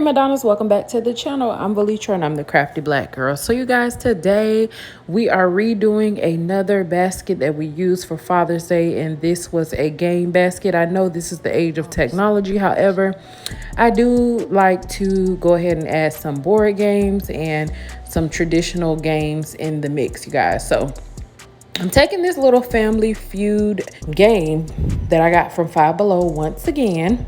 Crea'Madonas, welcome back to the channel. I'm Valitra and I'm the crafty black girl. So you guys, today we are redoing another basket that we used for Father's Day, and this was a game basket. I know this is the age of technology, however, I do like to go ahead and add some board games and some traditional games in the mix, you guys. So I'm taking this little Family Feud game that I got from Five Below once again,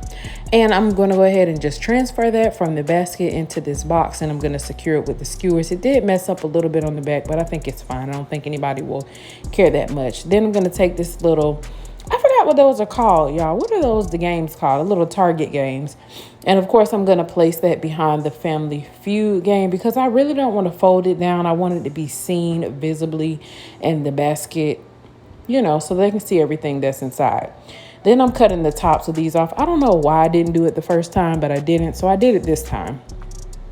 and I'm going to go ahead and just transfer that from the basket into this box, and I'm going to secure it with the skewers. It did mess up a little bit on the back, but I think it's fine. I don't think anybody will care that much. Then I'm going to take this little, I forgot what those are called, y'all. What are those, the games called? The little Target games. And of course, I'm going to place that behind the Family Feud game because I really don't want to fold it down. I want it to be seen visibly in the basket, you know, so they can see everything that's inside. Then I'm cutting the tops of these off. I don't know why I didn't do it the first time, but I didn't. So I did it this time.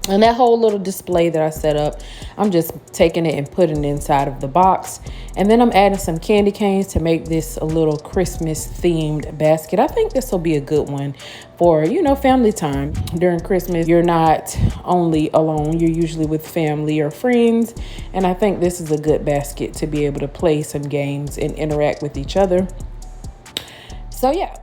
And that whole little display that I set up, I'm just taking it and putting it inside of the box. And then I'm adding some candy canes to make this a little Christmas themed basket. I think this will be a good one for, you know, family time. During Christmas, you're not only alone, you're usually with family or friends. And I think this is a good basket to be able to play some games and interact with each other. So yeah.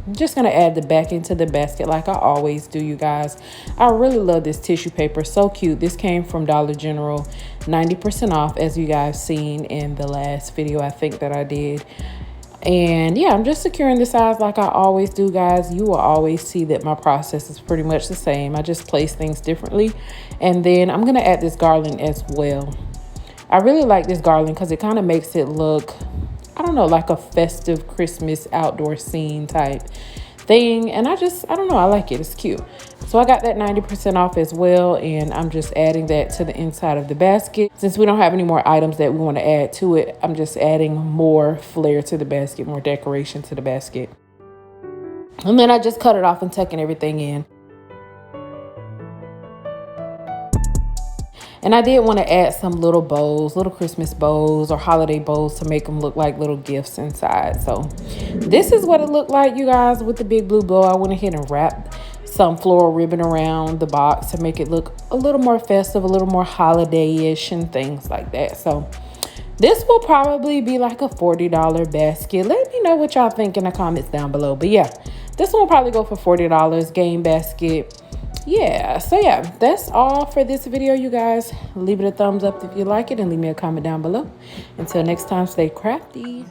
I'm just going to add the back into the basket like I always do, you guys. I really love this tissue paper. So cute. This came from Dollar General, 90% off, as you guys seen in the last video I think that I did. And yeah, I'm just securing the sides like I always do, guys. You will always see that my process is pretty much the same. I just place things differently. And then I'm going to add this garland as well. I really like this garland because it kind of makes it look, I don't know, like a festive Christmas outdoor scene type thing. And I don't know, I like it. It's cute. So I got that 90% off as well. And I'm just adding that to the inside of the basket. Since we don't have any more items that we want to add to it, I'm just adding more flair to the basket, more decoration to the basket. And then I just cut it off and tucking everything in. And I did want to add some little bows, little Christmas bows or holiday bows to make them look like little gifts inside. So this is what it looked like, you guys, with the big blue bow. I went ahead and wrapped some floral ribbon around the box to make it look a little more festive, a little more holiday-ish and things like that. So this will probably be like a $40 basket. Let me know what y'all think in the comments down below. But yeah, this one will probably go for $40, game basket. Yeah, so yeah, that's all for this video, you guys. Leave it a thumbs up if you like it and leave me a comment down below. Until next time, stay crafty.